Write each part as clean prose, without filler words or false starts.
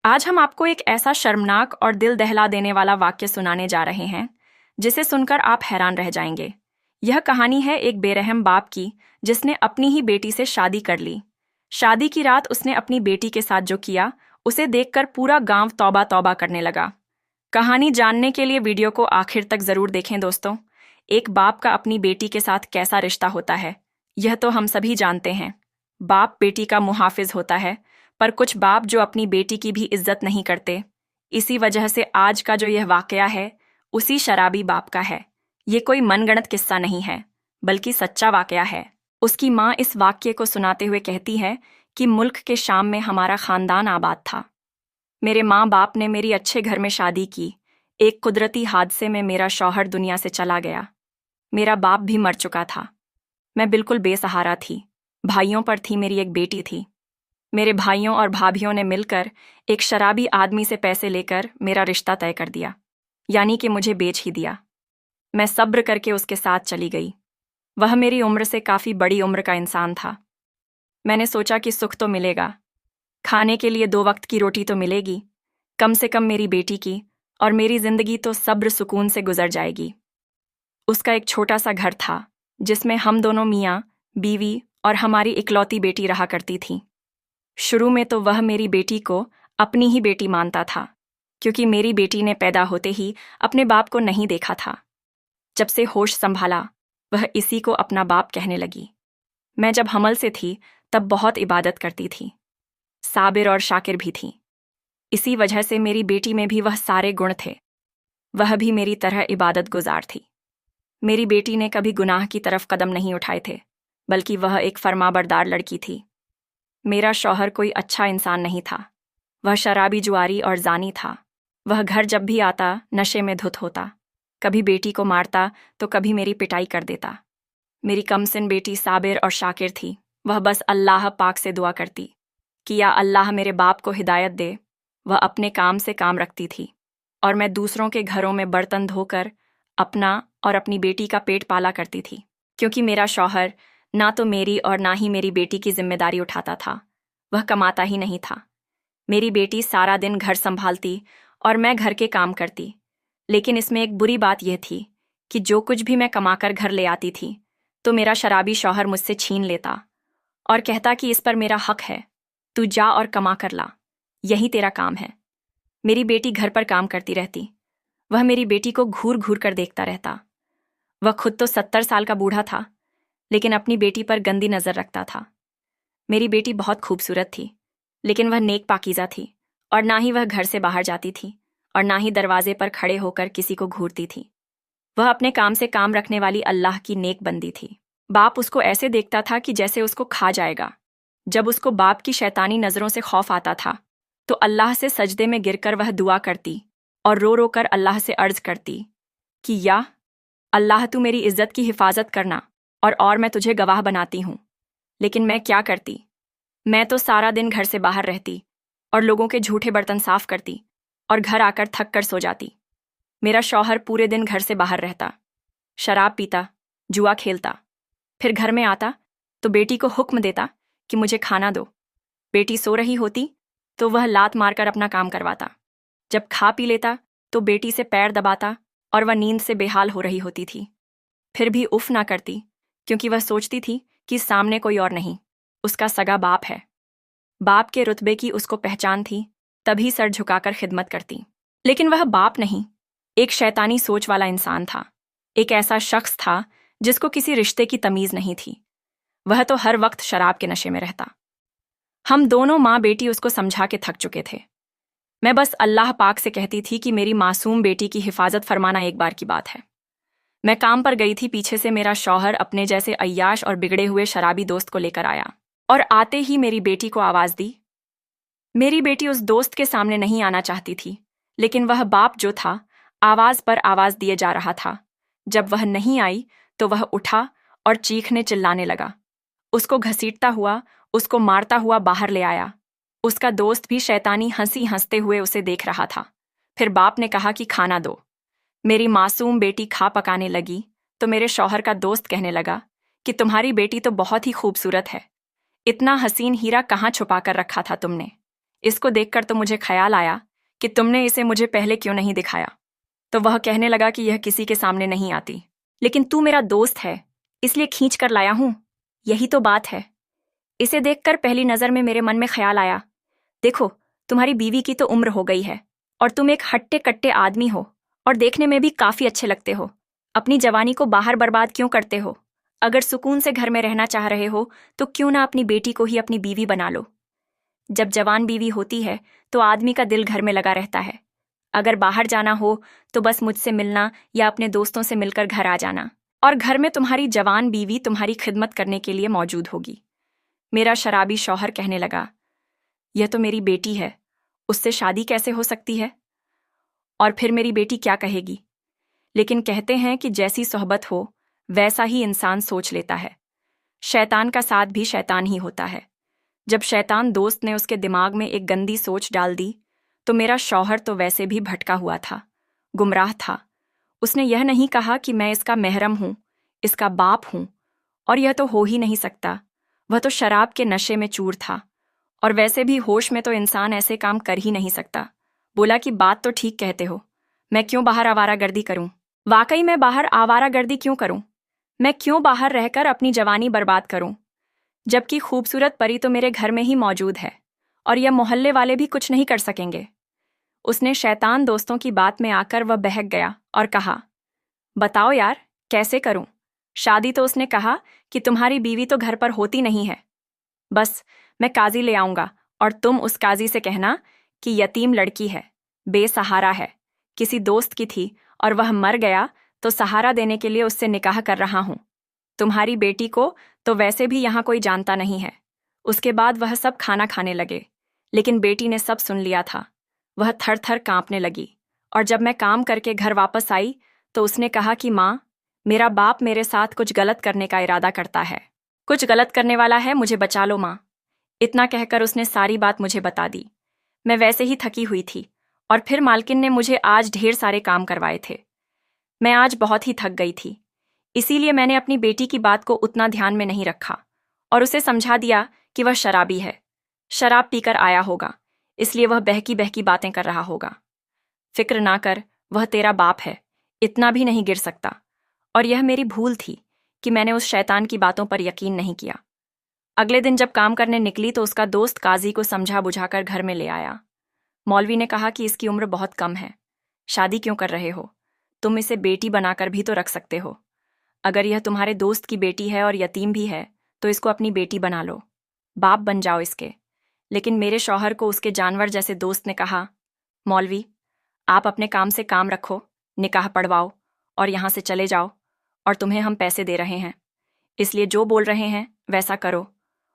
आज हम आपको एक ऐसा शर्मनाक और दिल दहला देने वाला वाक्य सुनाने जा रहे हैं जिसे सुनकर आप हैरान रह जाएंगे। यह कहानी है एक बेरहम बाप की जिसने अपनी ही बेटी से शादी कर ली। शादी की रात उसने अपनी बेटी के साथ जो किया उसे देखकर पूरा गांव तौबा तौबा करने लगा। कहानी जानने के लिए वीडियो को आखिर तक जरूर देखें दोस्तों। एक बाप का अपनी बेटी के साथ कैसा रिश्ता होता है यह तो हम सभी जानते हैं। बाप बेटी का मुहाफिज होता है, पर कुछ बाप जो अपनी बेटी की भी इज्जत नहीं करते। इसी वजह से आज का जो यह वाकया है उसी शराबी बाप का है। ये कोई मनगढ़ंत किस्सा नहीं है बल्कि सच्चा वाकया है। उसकी माँ इस वाक्य को सुनाते हुए कहती है कि मुल्क के शाम में हमारा खानदान आबाद था। मेरे माँ बाप ने मेरी अच्छे घर में शादी की। एक कुदरती हादसे में मेरा शौहर दुनिया से चला गया। मेरा बाप भी मर चुका था। मैं बिल्कुल बेसहारा थी। भाइयों पर थी मेरी एक बेटी थी। मेरे भाइयों और भाभियों ने मिलकर एक शराबी आदमी से पैसे लेकर मेरा रिश्ता तय कर दिया, यानी कि मुझे बेच ही दिया। मैं सब्र करके उसके साथ चली गई। वह मेरी उम्र से काफ़ी बड़ी उम्र का इंसान था। मैंने सोचा कि सुख तो मिलेगा, खाने के लिए 2 वक्त की रोटी तो मिलेगी, कम से कम मेरी बेटी की, और मेरी जिंदगी तो सब्र सुकून से गुजर जाएगी। उसका एक छोटा सा घर था जिसमें हम दोनों मियाँ बीवी और हमारी इकलौती बेटी रहा करती थी। शुरू में तो वह मेरी बेटी को अपनी ही बेटी मानता था, क्योंकि मेरी बेटी ने पैदा होते ही अपने बाप को नहीं देखा था। जब से होश संभाला वह इसी को अपना बाप कहने लगी। मैं जब हमल से थी तब बहुत इबादत करती थी, साबिर और शाकिर भी थी। इसी वजह से मेरी बेटी में भी वह सारे गुण थे। वह भी मेरी तरह इबादत गुजार थी। मेरी बेटी ने कभी गुनाह की तरफ कदम नहीं उठाए थे, बल्कि वह एक फरमाबरदार लड़की थी। मेरा शौहर कोई अच्छा इंसान नहीं था। वह शराबी जुआरी और जानी था। वह घर जब भी आता नशे में धुत होता। कभी बेटी को मारता तो कभी मेरी पिटाई कर देता। मेरी कमसिन बेटी साबिर और शाकिर थी। वह बस अल्लाह पाक से दुआ करती कि या अल्लाह मेरे बाप को हिदायत दे। वह अपने काम से काम रखती थी और मैं दूसरों के घरों में बर्तन धोकर अपना और अपनी बेटी का पेट पाला करती थी, क्योंकि मेरा शौहर ना तो मेरी और ना ही मेरी बेटी की जिम्मेदारी उठाता था। वह कमाता ही नहीं था। मेरी बेटी सारा दिन घर संभालती और मैं घर के काम करती। लेकिन इसमें एक बुरी बात यह थी कि जो कुछ भी मैं कमाकर घर ले आती थी तो मेरा शराबी शौहर मुझसे छीन लेता और कहता कि इस पर मेरा हक है, तू जा और कमा कर ला, यही तेरा काम है। मेरी बेटी घर पर काम करती रहती। वह मेरी बेटी को घूर घूर कर देखता रहता। वह खुद तो 70 साल का बूढ़ा था, लेकिन अपनी बेटी पर गंदी नज़र रखता था। मेरी बेटी बहुत खूबसूरत थी, लेकिन वह नेक पाकीज़ा थी, और ना ही वह घर से बाहर जाती थी और ना ही दरवाजे पर खड़े होकर किसी को घूरती थी। वह अपने काम से काम रखने वाली अल्लाह की नेक बंदी थी। बाप उसको ऐसे देखता था कि जैसे उसको खा जाएगा। जब उसको बाप की शैतानी नज़रों से खौफ आता था तो अल्लाह से सजदे में गिरकर वह दुआ करती और रो रो कर अल्लाह से अर्ज करती कि या अल्लाह तू मेरी इज्जत की हिफाजत करना, और मैं तुझे गवाह बनाती हूँ। लेकिन मैं क्या करती? मैं तो सारा दिन घर से बाहर रहती और लोगों के झूठे बर्तन साफ करती और घर आकर थक कर सो जाती। मेरा शौहर पूरे दिन घर से बाहर रहता, शराब पीता, जुआ खेलता। फिर घर में आता तो बेटी को हुक्म देता कि मुझे खाना दो। बेटी सो रही होती तो वह लात मारकर अपना काम करवाता। जब खा पी लेता तो बेटी से पैर दबाता और वह नींद से बेहाल हो रही होती थी। फिर भी उफ ना करती, क्योंकि वह सोचती थी कि सामने कोई और नहीं, उसका सगा बाप है। बाप के रुतबे की उसको पहचान थी, तभी सर झुकाकर खिदमत करती। लेकिन वह बाप नहीं, एक शैतानी सोच वाला इंसान था। एक ऐसा शख्स था जिसको किसी रिश्ते की तमीज़ नहीं थी। वह तो हर वक्त शराब के नशे में रहता। हम दोनों माँ बेटी उसको समझा के थक चुके थे। मैं बस अल्लाह पाक से कहती थी कि मेरी मासूम बेटी की हिफाजत फरमाना एक बार की बात है। मैं काम पर गई थी, पीछे से मेरा शौहर अपने जैसे अय्याश और बिगड़े हुए शराबी दोस्त को लेकर आया और आते ही मेरी बेटी को आवाज़ दी। मेरी बेटी उस दोस्त के सामने नहीं आना चाहती थी, लेकिन वह बाप जो था आवाज़ पर आवाज़ दिए जा रहा था। जब वह नहीं आई तो वह उठा और चीखने चिल्लाने लगा। उसको घसीटता हुआ, उसको मारता हुआ बाहर ले आया। उसका दोस्त भी शैतानी हंसी हंसते हुए उसे देख रहा था। फिर बाप ने कहा कि खाना दो। मेरी मासूम बेटी खा पकाने लगी तो मेरे शौहर का दोस्त कहने लगा कि तुम्हारी बेटी तो बहुत ही खूबसूरत है। इतना हसीन हीरा कहाँ छुपा कर रखा था तुमने? इसको देखकर तो मुझे ख्याल आया कि तुमने इसे मुझे पहले क्यों नहीं दिखाया। तो वह कहने लगा कि यह किसी के सामने नहीं आती, लेकिन तू मेरा दोस्त है इसलिए खींच कर लाया हूं, यही तो बात है। इसे देखकर पहली नजर में मेरे मन में ख्याल आया, देखो तुम्हारी बीवी की तो उम्र हो गई है और तुम एक हट्टे कट्टे आदमी हो और देखने में भी काफी अच्छे लगते हो। अपनी जवानी को बाहर बर्बाद क्यों करते हो? अगर सुकून से घर में रहना चाह रहे हो तो क्यों ना अपनी बेटी को ही अपनी बीवी बना लो। जब जवान बीवी होती है तो आदमी का दिल घर में लगा रहता है। अगर बाहर जाना हो तो बस मुझसे मिलना या अपने दोस्तों से मिलकर घर आ जाना, और घर में तुम्हारी जवान बीवी तुम्हारी खिदमत करने के लिए मौजूद होगी। मेरा शराबी शौहर कहने लगा, यह तो मेरी बेटी है, उससे शादी कैसे हो सकती है? और फिर मेरी बेटी क्या कहेगी? लेकिन कहते हैं कि जैसी सोहबत हो वैसा ही इंसान सोच लेता है। शैतान का साथ भी शैतान ही होता है। जब शैतान दोस्त ने उसके दिमाग में एक गंदी सोच डाल दी तो मेरा शौहर तो वैसे भी भटका हुआ था, गुमराह था। उसने यह नहीं कहा कि मैं इसका महरम हूं, इसका बाप हूं, और यह तो हो ही नहीं सकता। वह तो शराब के नशे में चूर था, और वैसे भी होश में तो इंसान ऐसे काम कर ही नहीं सकता। बोला कि बात तो ठीक कहते हो, मैं क्यों बाहर आवारागर्दी करूं? वाकई मैं बाहर आवारागर्दी क्यों करूं? मैं क्यों बाहर रहकर अपनी जवानी बर्बाद करूं, जबकि खूबसूरत परी तो मेरे घर में ही मौजूद है और यह मोहल्ले वाले भी कुछ नहीं कर सकेंगे। उसने शैतान दोस्तों की बात में आकर वह बहक गया और कहा, बताओ यार कैसे करूं? शादी तो उसने कहा कि तुम्हारी बीवी तो घर पर होती नहीं है। बस मैं काजी ले आऊंगा और तुम उस काजी से कहना कि यतीम लड़की है, बेसहारा है, किसी दोस्त की थी और वह मर गया तो सहारा देने के लिए उससे निकाह कर रहा हूं। तुम्हारी बेटी को तो वैसे भी यहां कोई जानता नहीं है। उसके बाद वह सब खाना खाने लगे, लेकिन बेटी ने सब सुन लिया था। वह थर थर कांपने लगी, और जब मैं काम करके घर वापस आई तो उसने कहा कि माँ, मेरा बाप मेरे साथ कुछ गलत करने का इरादा करता है, कुछ गलत करने वाला है, मुझे बचा लो माँ। इतना कहकर उसने सारी बात मुझे बता दी। मैं वैसे ही थकी हुई थी और फिर मालकिन ने मुझे आज ढेर सारे काम करवाए थे। मैं आज बहुत ही थक गई थी, इसीलिए मैंने अपनी बेटी की बात को उतना ध्यान में नहीं रखा और उसे समझा दिया कि वह शराबी है, शराब पीकर आया होगा, इसलिए वह बहकी बहकी बातें कर रहा होगा। फिक्र ना कर, वह तेरा बाप है, इतना भी नहीं गिर सकता। और यह मेरी भूल थी कि मैंने उस शैतान की बातों पर यकीन नहीं किया। अगले दिन जब काम करने निकली तो उसका दोस्त काजी को समझा बुझाकर घर में ले आया। मौलवी ने कहा कि इसकी उम्र बहुत कम है, शादी क्यों कर रहे हो? तुम इसे बेटी बनाकर भी तो रख सकते हो। अगर यह तुम्हारे दोस्त की बेटी है और यतीम भी है तो इसको अपनी बेटी बना लो, बाप बन जाओ इसके। लेकिन मेरे शौहर को उसके जानवर जैसे दोस्त ने कहा, मौलवी आप अपने काम से काम रखो, निकाह पढ़वाओ और यहाँ से चले जाओ, और तुम्हें हम पैसे दे रहे हैं, इसलिए जो बोल रहे हैं वैसा करो।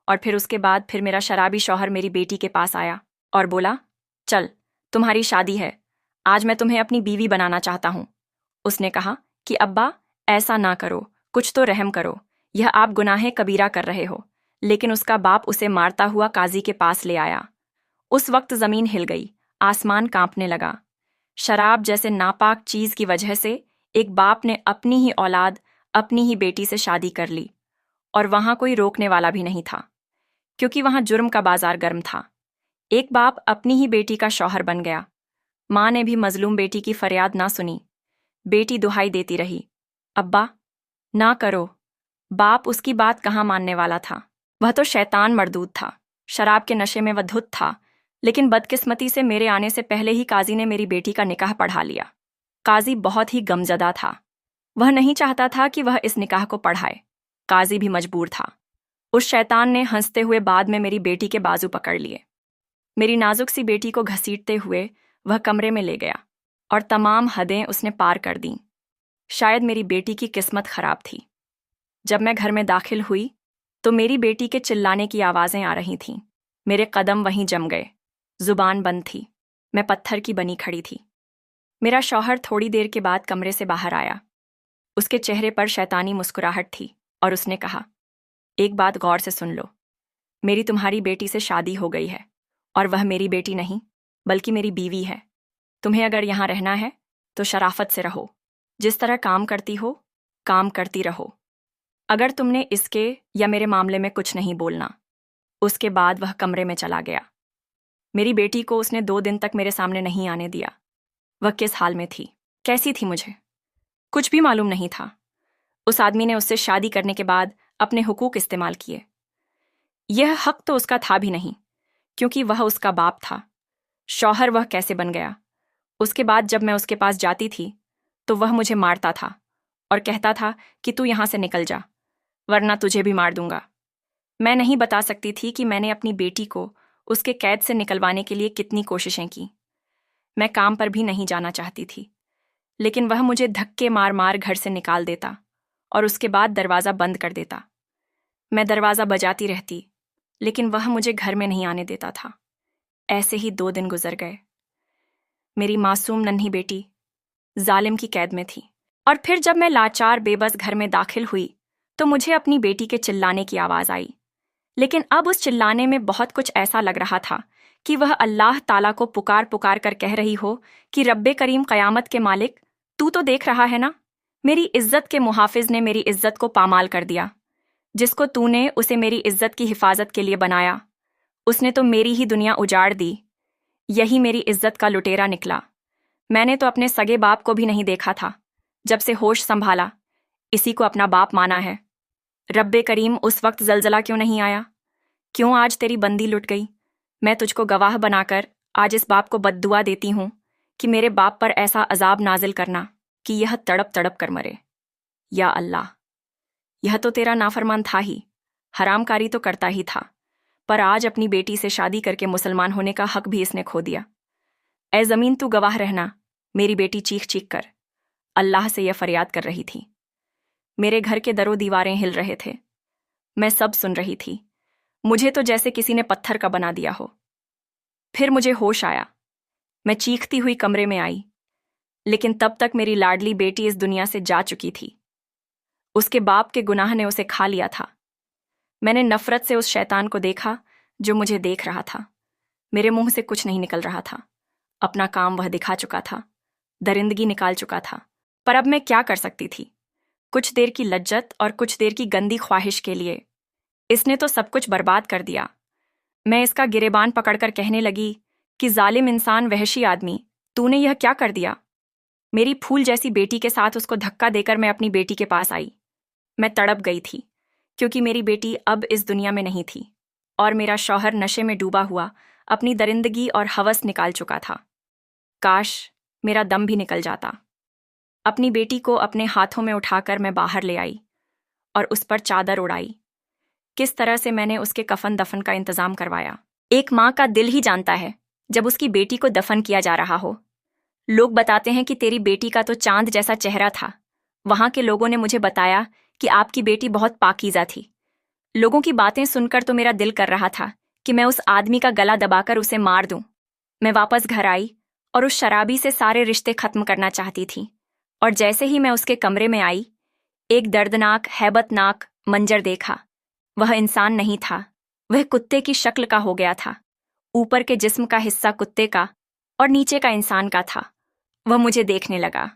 और फिर उसके बाद फिर मेरा शराबी शौहर मेरी बेटी के पास आया और बोला, चल तुम्हारी शादी है, आज मैं तुम्हें अपनी बीवी बनाना चाहता हूँ। उसने कहा कि अब्बा ऐसा ना करो, कुछ तो रहम करो, यह आप गुनाहे कबीरा कर रहे हो। लेकिन उसका बाप उसे मारता हुआ काजी के पास ले आया। उस वक्त जमीन हिल गई, आसमान कांपने लगा। शराब जैसे नापाक चीज की वजह से एक बाप ने अपनी ही औलाद, अपनी ही बेटी से शादी कर ली, और वहां कोई रोकने वाला भी नहीं था, क्योंकि वहां जुर्म का बाजार गर्म था। एक बाप अपनी ही बेटी का शौहर बन गया। माँ ने भी मजलूम बेटी की फरियाद ना सुनी। बेटी दुहाई देती रही, अब्बा ना करो। बाप उसकी बात कहाँ मानने वाला था, वह तो शैतान मरदूद था, शराब के नशे में वह धुत था। लेकिन बदकिस्मती से मेरे आने से पहले ही काजी ने मेरी बेटी का निकाह पढ़ा लिया। काजी बहुत ही गमजदा था, वह नहीं चाहता था कि वह इस निकाह को पढ़ाए। काजी भी मजबूर था। उस शैतान ने हंसते हुए बाद में मेरी बेटी के बाजू पकड़ लिए। मेरी नाजुक सी बेटी को घसीटते हुए वह कमरे में ले गया और तमाम हदें उसने पार कर दीं। शायद मेरी बेटी की किस्मत खराब थी। जब मैं घर में दाखिल हुई तो मेरी बेटी के चिल्लाने की आवाज़ें आ रही थीं। मेरे कदम वहीं जम गए, जुबान बंद थी, मैं पत्थर की बनी खड़ी थी। मेरा शौहर थोड़ी देर के बाद कमरे से बाहर आया। उसके चेहरे पर शैतानी मुस्कुराहट थी और उसने कहा, एक बात गौर से सुन लो, मेरी तुम्हारी बेटी से शादी हो गई है और वह मेरी बेटी नहीं बल्कि मेरी बीवी है। तुम्हें अगर यहाँ रहना है तो शराफत से रहो, जिस तरह काम करती हो काम करती रहो। अगर तुमने इसके या मेरे मामले में कुछ नहीं बोलना। उसके बाद वह कमरे में चला गया। मेरी बेटी को उसने 2 दिन तक मेरे सामने नहीं आने दिया। वह किस हाल में थी, कैसी थी, मुझे कुछ भी मालूम नहीं था। उस आदमी ने उससे शादी करने के बाद अपने हुकूक इस्तेमाल किए। यह हक तो उसका था भी नहीं, क्योंकि वह उसका बाप था। शौहर वह कैसे बन गया? उसके बाद जब मैं उसके पास जाती थी तो वह मुझे मारता था और कहता था कि तू यहां से निकल जा, वरना तुझे भी मार दूंगा। मैं नहीं बता सकती थी कि मैंने अपनी बेटी को उसके कैद से निकलवाने के लिए कितनी कोशिशें की। मैं काम पर भी नहीं जाना चाहती थी, लेकिन वह मुझे धक्के मार मार घर से निकाल देता और उसके बाद दरवाज़ा बंद कर देता। मैं दरवाज़ा बजाती रहती, लेकिन वह मुझे घर में नहीं आने देता था। ऐसे ही 2 दिन गुजर गए। मेरी मासूम नन्ही बेटी जालिम की कैद में थी। और फिर जब मैं लाचार बेबस घर में दाखिल हुई तो मुझे अपनी बेटी के चिल्लाने की आवाज़ आई। लेकिन अब उस चिल्लाने में बहुत कुछ ऐसा लग रहा था कि वह अल्लाह ताला को पुकार पुकार कर कह रही हो कि रब्बे करीम क़यामत के मालिक, तू तो देख रहा है ना, मेरी इज्जत के मुहाफिज ने मेरी इज्जत को पामाल कर दिया। जिसको तूने उसे मेरी इज्जत की हिफाजत के लिए बनाया, उसने तो मेरी ही दुनिया उजाड़ दी। यही मेरी इज्जत का लुटेरा निकला। मैंने तो अपने सगे बाप को भी नहीं देखा था। जब से होश संभाला, इसी को अपना बाप माना है। रब्बे करीम, उस वक्त जलजला क्यों नहीं आया? क्यों आज तेरी बंदी लुट गई? मैं तुझको गवाह बनाकर आज इस बाप को बद्दुआ देती हूँ कि मेरे बाप पर ऐसा अजाब नाजिल करना कि यह तड़प तड़प कर मरे। या अल्लाह, यह तो तेरा नाफरमान था ही, हरामकारी तो करता ही था, पर आज अपनी बेटी से शादी करके मुसलमान होने का हक भी इसने खो दिया। ए ज़मीन, तू गवाह रहना। मेरी बेटी चीख चीख कर अल्लाह से यह फरियाद कर रही थी। मेरे घर के दरों दीवारें हिल रहे थे। मैं सब सुन रही थी। मुझे तो जैसे किसी ने पत्थर का बना दिया हो। फिर मुझे होश आया। मैं चीखती हुई कमरे में आई, लेकिन तब तक मेरी लाडली बेटी इस दुनिया से जा चुकी थी। उसके बाप के गुनाह ने उसे खा लिया था। मैंने नफरत से उस शैतान को देखा जो मुझे देख रहा था। मेरे मुंह से कुछ नहीं निकल रहा था। अपना काम वह दिखा चुका था, दरिंदगी निकाल चुका था। पर अब मैं क्या कर सकती थी? कुछ देर की लज्जत और कुछ देर की गंदी ख्वाहिश के लिए इसने तो सब कुछ बर्बाद कर दिया। मैं इसका गिरेबान पकड़कर कहने लगी कि जालिम इंसान, वहशी आदमी, तूने यह क्या कर दिया? मेरी फूल जैसी बेटी के साथ उसको धक्का देकर मैं अपनी बेटी के पास आई। मैं तड़प गई थी, क्योंकि मेरी बेटी अब इस दुनिया में नहीं थी और मेरा शौहर नशे में डूबा हुआ अपनी दरिंदगी और हवस निकाल चुका था। काश मेरा दम भी निकल जाता। अपनी बेटी को अपने हाथों में उठाकर मैं बाहर ले आई और उस पर चादर उड़ाई। किस तरह से मैंने उसके कफन दफन का इंतजाम करवाया, एक माँ का दिल ही जानता है जब उसकी बेटी को दफन किया जा रहा हो। लोग बताते हैं कि तेरी बेटी का तो चांद जैसा चेहरा था। वहां के लोगों ने मुझे बताया कि आपकी बेटी बहुत पाकीज़ा थी। लोगों की बातें सुनकर तो मेरा दिल कर रहा था कि मैं उस आदमी का गला दबाकर उसे मार दूं। मैं वापस घर आई और उस शराबी से सारे रिश्ते खत्म करना चाहती थी। और जैसे ही मैं उसके कमरे में आई, एक दर्दनाक, हैबतनाक मंजर देखा। वह इंसान नहीं था, वह कुत्ते की शक्ल का हो गया था। ऊपर के जिस्म का हिस्सा कुत्ते का और नीचे का इंसान का था। वह मुझे देखने लगा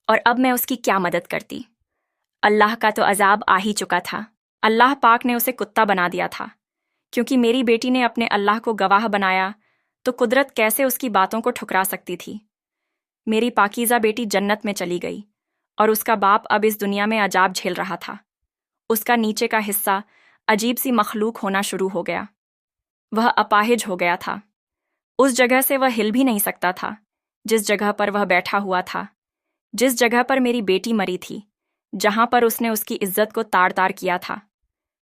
और अब मैं उसकी क्या मदद करती? अल्लाह का तो अजाब आ ही चुका था। अल्लाह पाक ने उसे कुत्ता बना दिया था। क्योंकि मेरी बेटी ने अपने अल्लाह को गवाह बनाया, तो कुदरत कैसे उसकी बातों को ठुकरा सकती थी? मेरी पाकीज़ा बेटी जन्नत में चली गई और उसका बाप अब इस दुनिया में अजाब झेल रहा था। उसका नीचे का हिस्सा अजीब सी मखलूक होना शुरू हो गया। वह अपाहिज हो गया था। उस जगह से वह हिल भी नहीं सकता था जिस जगह पर वह बैठा हुआ था, जिस जगह पर मेरी बेटी मरी थी, जहां पर उसने उसकी इज्जत को ताड़ ताड़ किया था।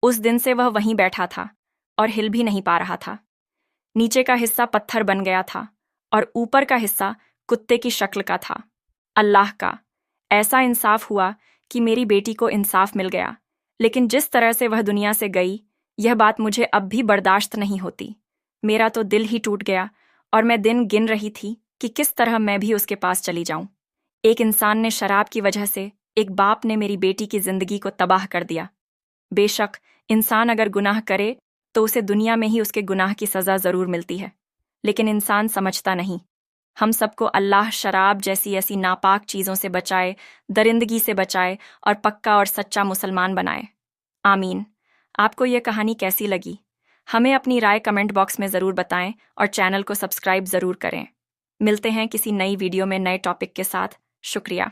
उस दिन से वह वहीं बैठा था और हिल भी नहीं पा रहा था। नीचे का हिस्सा पत्थर बन गया था और ऊपर का हिस्सा कुत्ते की शक्ल का था। अल्लाह का ऐसा इंसाफ हुआ कि मेरी बेटी को इंसाफ मिल गया, लेकिन जिस तरह से वह दुनिया से गई, यह बात मुझे अब भी बर्दाश्त नहीं होती। मेरा तो दिल ही टूट गया और मैं दिन गिन रही थी कि किस तरह मैं भी उसके पास चली जाऊं। एक इंसान ने शराब की वजह से, एक बाप ने मेरी बेटी की जिंदगी को तबाह कर दिया। बेशक इंसान अगर गुनाह करे तो उसे दुनिया में ही उसके गुनाह की सज़ा ज़रूर मिलती है, लेकिन इंसान समझता नहीं। हम सबको अल्लाह शराब जैसी ऐसी नापाक चीज़ों से बचाए, दरिंदगी से बचाए और पक्का और सच्चा मुसलमान बनाए। आमीन। आपको यह कहानी कैसी लगी? हमें अपनी राय कमेंट बॉक्स में ज़रूर बताएं और चैनल को सब्सक्राइब ज़रूर करें। मिलते हैं किसी नई वीडियो में नए टॉपिक के साथ। शुक्रिया।